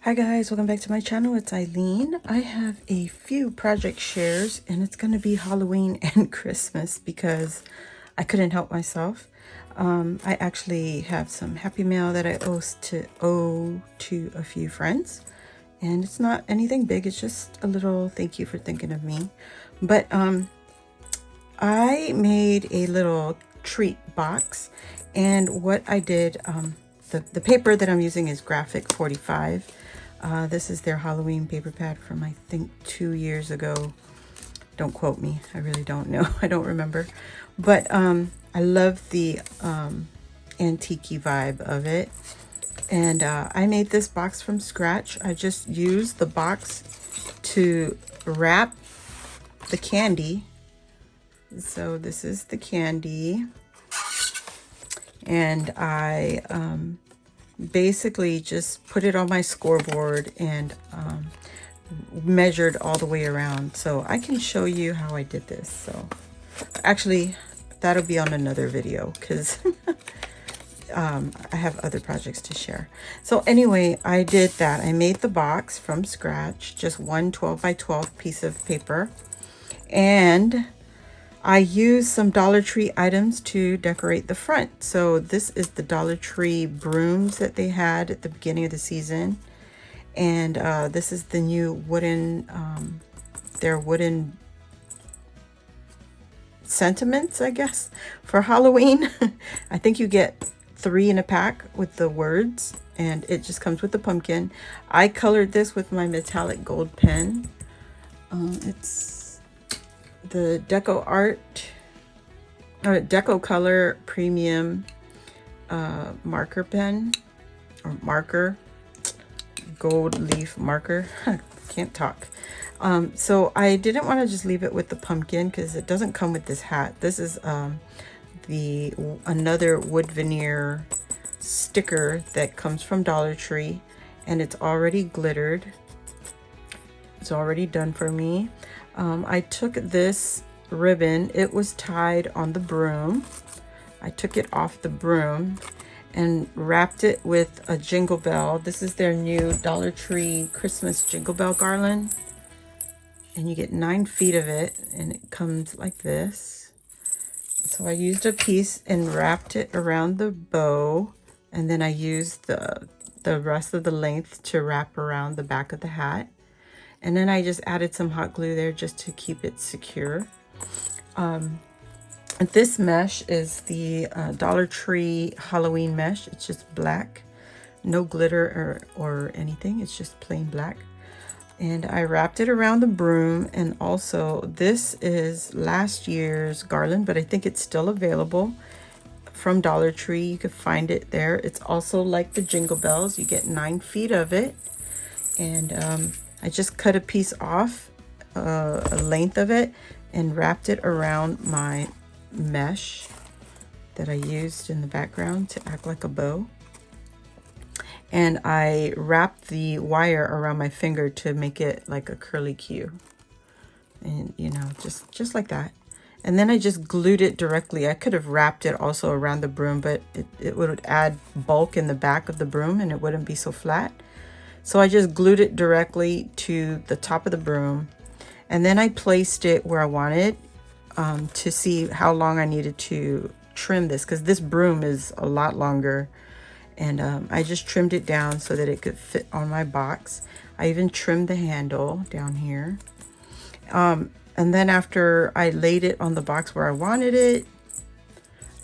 Hi guys, welcome back to my channel. It's Eileen. I have a few project shares and it's going to be Halloween and Christmas because I couldn't help myself. I actually have some happy mail that I owe to a few friends, and it's not anything big. It's just a little thank you for thinking of me. But I made a little treat box, and what I did, the paper that I'm using is Graphic 45. This is their Halloween paper pad from I think 2 years ago. Don't quote me, I really don't know. I don't remember. But I love the antique-y vibe of it. And I made this box from scratch. I just used the box to wrap the candy. So this is the candy. And I basically just put it on my scoreboard and measured all the way around. So I can show you how I did this. So actually that'll be on another video because I have other projects to share. So anyway, I did that. I made the box from scratch, just one 12 by 12 piece of paper. And I used some Dollar Tree items to decorate the front. So this is the Dollar Tree brooms that they had at the beginning of the season. And this is the new wooden, their wooden sentiments, I guess, for Halloween. I think you get 3 in a pack with the words, and it just comes with the pumpkin. I colored this with my metallic gold pen. It's the Deco Color Premium marker pen, or marker, gold leaf marker. Can't talk. So I didn't want to just leave it with the pumpkin because it doesn't come with this hat. This is another wood veneer sticker that comes from Dollar Tree, and it's already glittered. It's already done for me. I took this ribbon, it was tied on the broom. I took it off the broom and wrapped it with a jingle bell. This is their new Dollar Tree Christmas jingle bell garland. And you get 9 feet of it, and it comes like this. So I used a piece and wrapped it around the bow, and then I used the rest of the length to wrap around the back of the hat. And then I just added some hot glue there just to keep it secure. This mesh is the Dollar Tree Halloween mesh. It's just black, no glitter or anything. It's just plain black. And I wrapped it around the broom. And also this is last year's garland, but I think it's still available from Dollar Tree. You could find it there. It's also like the jingle bells. You get 9 feet of it. And I just cut a piece off, a length of it, and wrapped it around my mesh that I used in the background to act like a bow. And I wrapped the wire around my finger to make it like a curly Q. And, you know, just like that. And then I just glued it directly. I could have wrapped it also around the broom, but it would add bulk in the back of the broom and it wouldn't be so flat. So I just glued it directly to the top of the broom, and then I placed it where I wanted to see how long I needed to trim this, because this broom is a lot longer. And I just trimmed it down so that it could fit on my box. I even trimmed the handle down here. And then after I laid it on the box where I wanted it,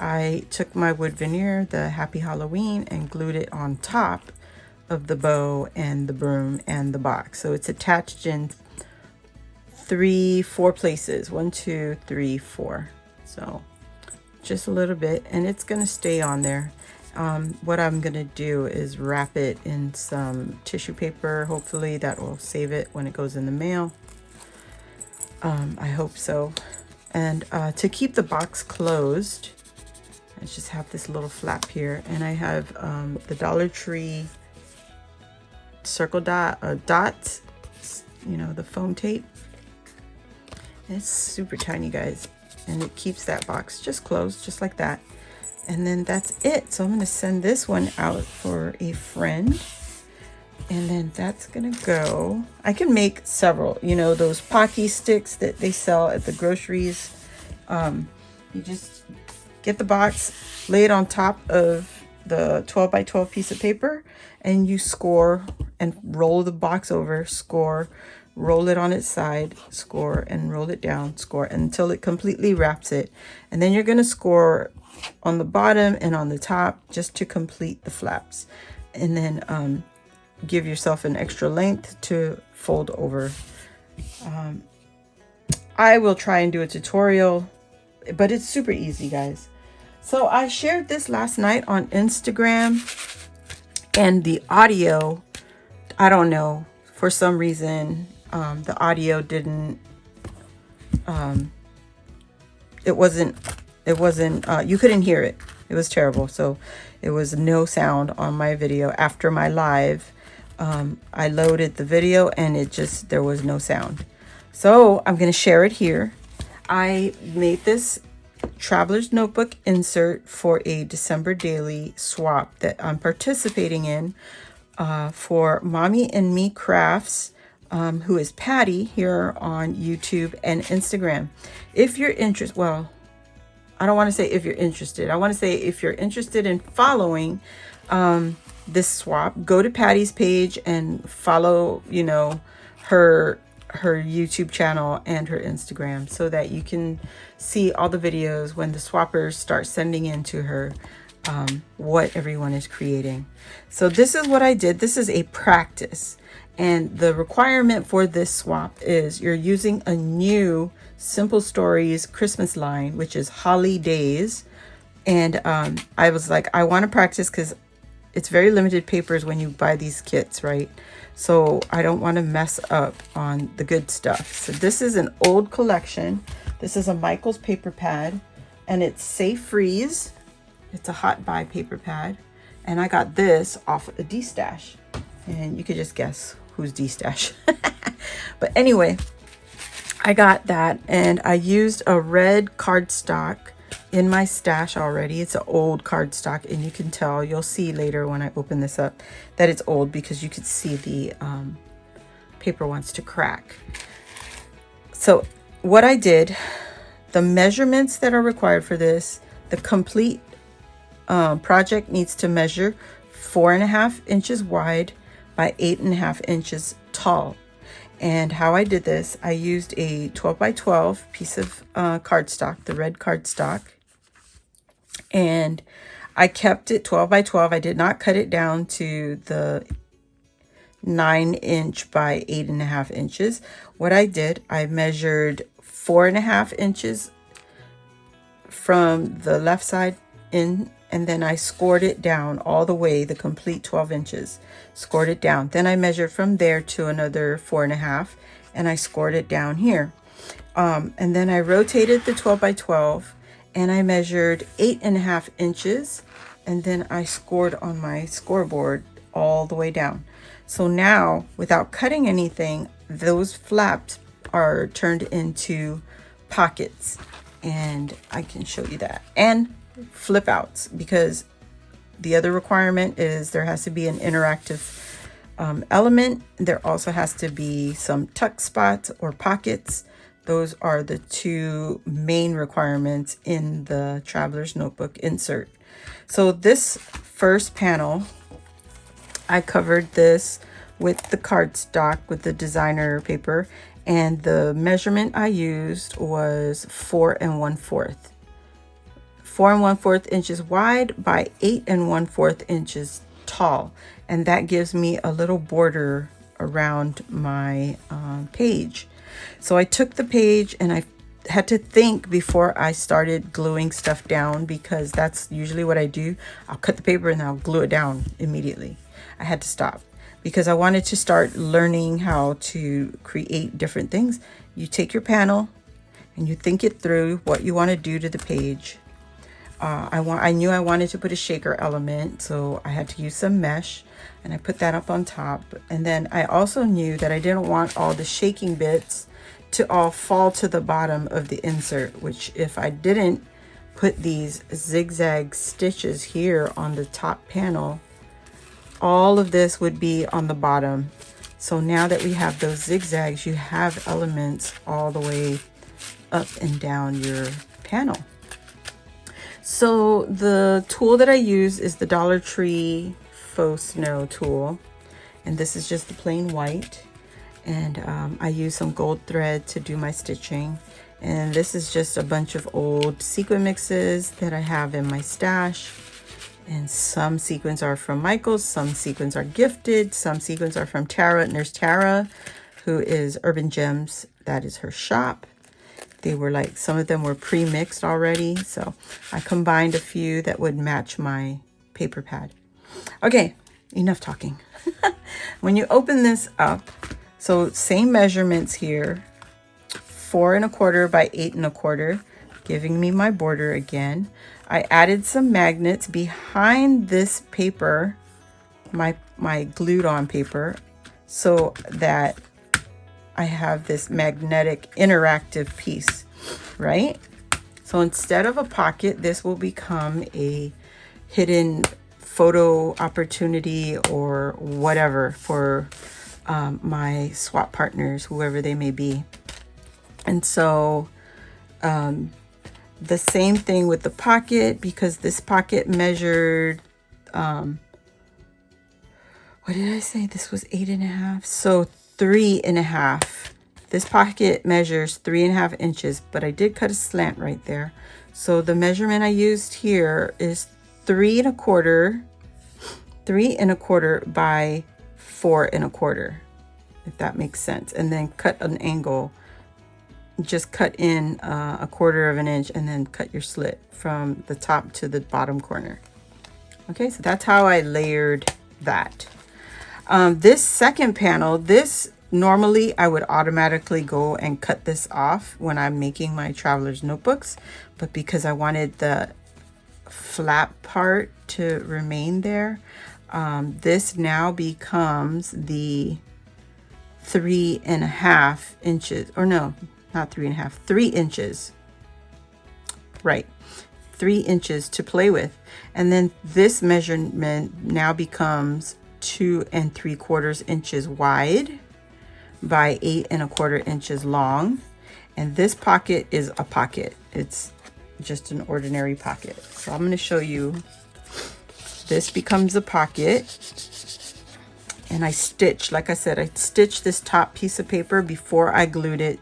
I took my wood veneer, the Happy Halloween, and glued it on top of the bow and the broom and the box. So it's attached in 4 places. 1, 2, 3, 4. So just a little bit, and it's gonna stay on there. What I'm gonna do is wrap it in some tissue paper. Hopefully that will save it when it goes in the mail. I hope so. And to keep the box closed, I just have this little flap here, and I have the Dollar Tree circle dots, you know, the foam tape. And it's super tiny, guys, and it keeps that box just closed, just like that. And then that's it. So I'm going to send this one out for a friend, And then that's gonna go. I can make several, you know, those Pocky Sticks that they sell at the groceries. You just get the box, lay it on top of the 12 by 12 piece of paper, and you score and roll the box over, score, roll it on its side, score, and roll it down, score, until it completely wraps it. And then you're gonna score on the bottom and on the top just to complete the flaps. And then give yourself an extra length to fold over. I will try and do a tutorial, but it's super easy, guys. So I shared this last night on Instagram, and the audio, I don't know, for some reason, the audio didn't, it wasn't, you couldn't hear it. It was terrible. So it was no sound on my video after my live. I loaded the video and there was no sound. So I'm going to share it here. I made this Traveler's Notebook insert for a December daily swap that I'm participating in for Mommy and Me Crafts, who is Patty here on YouTube and Instagram. If you're interested, well, I don't want to say if you're interested. I want to say if you're interested in following this swap, go to Patty's page and follow, you know, her YouTube channel and her Instagram, so that you can see all the videos when the swappers start sending in to her what everyone is creating. So this is what I did. This is a practice, and the requirement for this swap is you're using a new Simple Stories Christmas line, which is Holidays. And I was like, I want to practice because it's very limited papers when you buy these kits, right? So I don't want to mess up on the good stuff. So this is an old collection. This is a Michaels paper pad, and it's Safe Freeze. It's a hot buy paper pad. And I got this off a D-Stash. And you could just guess who's D-Stash. But anyway, I got that, and I used a red cardstock in my stash already. It's an old cardstock, and you can tell, you'll see later when I open this up, that it's old because you could see the paper wants to crack. So what I did, the measurements that are required for this, the complete project needs to measure 4.5 inches wide by 8.5 inches tall. And how I did this, I used a 12 by 12 piece of cardstock, the red cardstock, and I kept it 12 by 12. I did not cut it down to the 9 inch by 8.5 inches. What I did, I measured 4.5 inches from the left side in, and then I scored it down all the way, the complete 12 inches, scored it down. Then I measured from there to another 4.5, and I scored it down here. And then I rotated the 12 by 12, and I measured 8.5 inches, and then I scored on my scoreboard all the way down. So now, without cutting anything, those flaps are turned into pockets, and I can show you that. And flip outs, because the other requirement is there has to be an interactive element. There also has to be some tuck spots or pockets. Those are the two main requirements in the Traveler's Notebook insert. So this first panel, I covered this with the cardstock with the designer paper, and the measurement I used was 4 1/4. 4 1/4 inches wide by 8 1/4 inches tall. And that gives me a little border around my page. So I took the page, and I had to think before I started gluing stuff down, because that's usually what I do. I'll cut the paper and I'll glue it down immediately. I had to stop because I wanted to start learning how to create different things. You take your panel and you think it through what you want to do to the page. I knew I wanted to put a shaker element, so I had to use some mesh, and I put that up on top. And then I also knew that I didn't want all the shaking bits to all fall to the bottom of the insert, which if I didn't put these zigzag stitches here on the top panel, all of this would be on the bottom. So now that we have those zigzags, you have elements all the way up and down your panel. So the tool that I use is the Dollar Tree Faux Snow tool. And this is just the plain white. And I use some gold thread to do my stitching. And this is just a bunch of old sequin mixes that I have in my stash. And some sequins are from Michaels, some sequins are gifted, some sequins are from Tara. And there's Tara, who is Urban Gems. That is her shop. They were like, some of them were pre-mixed already. So I combined a few that would match my paper pad. Okay, enough talking. When you open this up, so same measurements here, 4 1/4 by 8 1/4, giving me my border again. I added some magnets behind this paper, my glued on paper, so that I have this magnetic interactive piece, right? So instead of a pocket, this will become a hidden photo opportunity or whatever for my swap partners, whoever they may be. And so the same thing with the pocket, because this pocket measured, what did I say? This was 8 1/2. So 3 1/2. This pocket measures 3 1/2 inches, but I did cut a slant right there. So the measurement I used here is 3 1/4 by 4 1/4, if that makes sense. And then cut an angle, just cut in 1/4 of an inch, and then cut your slit from the top to the bottom corner. Okay, so that's how I layered that. This second panel, this normally I would automatically go and cut this off when I'm making my traveler's notebooks, but because I wanted the flap part to remain there, this now becomes the 3 1/2 inches, or no, not 3 1/2, 3 inches, right? 3 inches to play with. And then this measurement now becomes 2 3/4 inches wide by 8 1/4 inches long. And this pocket is a pocket. It's just an ordinary pocket. So I'm going to show you. This becomes a pocket. And I stitched, like I said, I stitched this top piece of paper before I glued it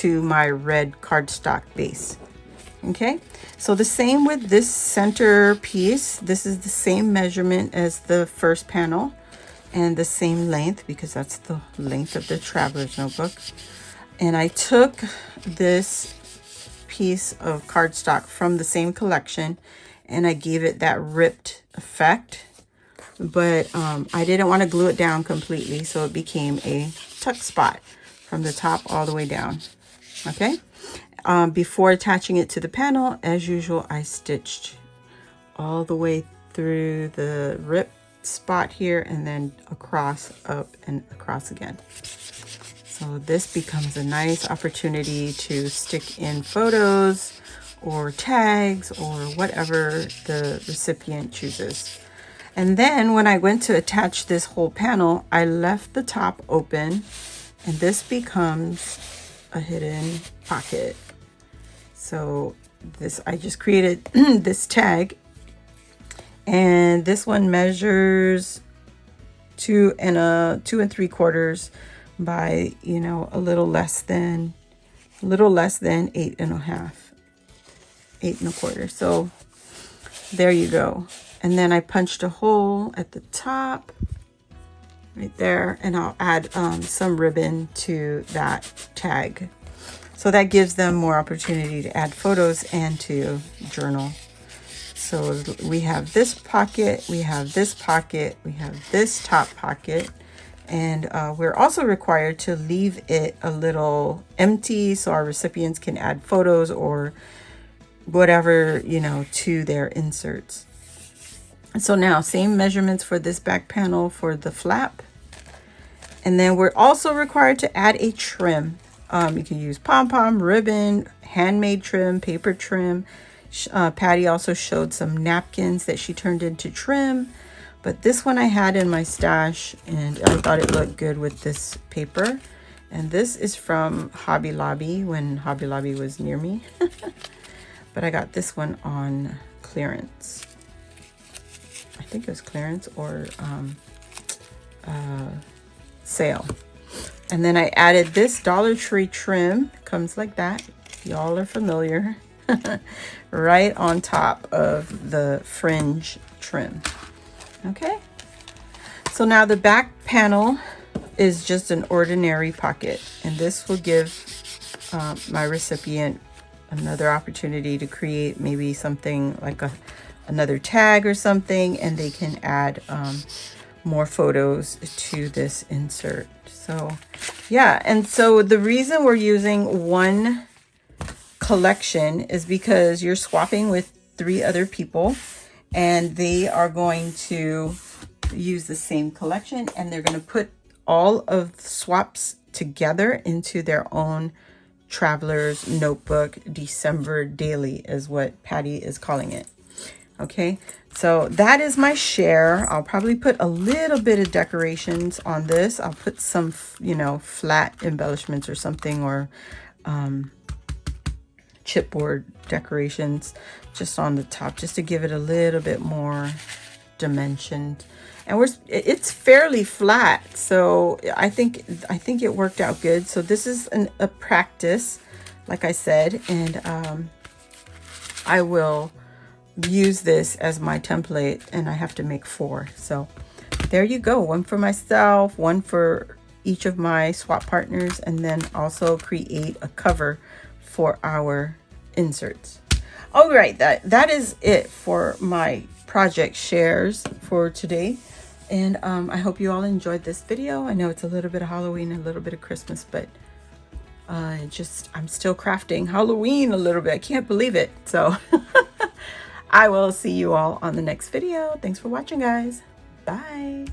to my red cardstock base. Okay, so the same with this center piece. This is the same measurement as the first panel and the same length, because that's the length of the traveler's notebook. And I took this piece of cardstock from the same collection and I gave it that ripped effect, but I didn't want to glue it down completely, so it became a tuck spot from the top all the way down. Okay, before attaching it to the panel, as usual, I stitched all the way through the rip spot here and then across, up and across again. So this becomes a nice opportunity to stick in photos or tags or whatever the recipient chooses. And then when I went to attach this whole panel, I left the top open, and this becomes a hidden pocket. So this, I just created this tag, and this one measures 2 3/4 by, you know, a little less than 8 1/2, 8 1/4. So there you go. And then I punched a hole at the top right there, and I'll add some ribbon to that tag. So that gives them more opportunity to add photos and to journal. So we have this pocket, we have this pocket, we have this top pocket, and we're also required to leave it a little empty so our recipients can add photos or whatever, you know, to their inserts. So now same measurements for this back panel for the flap. And then we're also required to add a trim. You can use pom-pom, ribbon, handmade trim, paper trim. Patty also showed some napkins that she turned into trim. But this one I had in my stash, and I thought it looked good with this paper. And this is from Hobby Lobby when Hobby Lobby was near me. But I got this one on clearance. I think it was clearance or sale. And then I added this Dollar Tree trim. Comes like that. Y'all are familiar. Right on top of the fringe trim. Okay. So now the back panel is just an ordinary pocket. And this will give my recipient another opportunity to create maybe something like another tag or something. And they can add more photos to this insert. So yeah, and so the reason we're using one collection is because you're swapping with 3 other people and they are going to use the same collection, and they're going to put all of the swaps together into their own traveler's notebook. December daily is what Patty is calling it. Okay, so that is my share. I'll probably put a little bit of decorations on this. I'll put some, you know, flat embellishments or something, or chipboard decorations just on the top, just to give it a little bit more dimension. And it's fairly flat, so I think it worked out good. So this is a practice, like I said, and I will use this as my template, and I have to make 4. So there you go, 1 for myself, 1 for each of my swap partners, and then also create a cover for our inserts. All right, that is it for my project shares for today. And I hope you all enjoyed this video. I know it's a little bit of Halloween, a little bit of Christmas, but I'm still crafting Halloween a little bit. I can't believe it. So I will see you all on the next video. Thanks for watching, guys. Bye.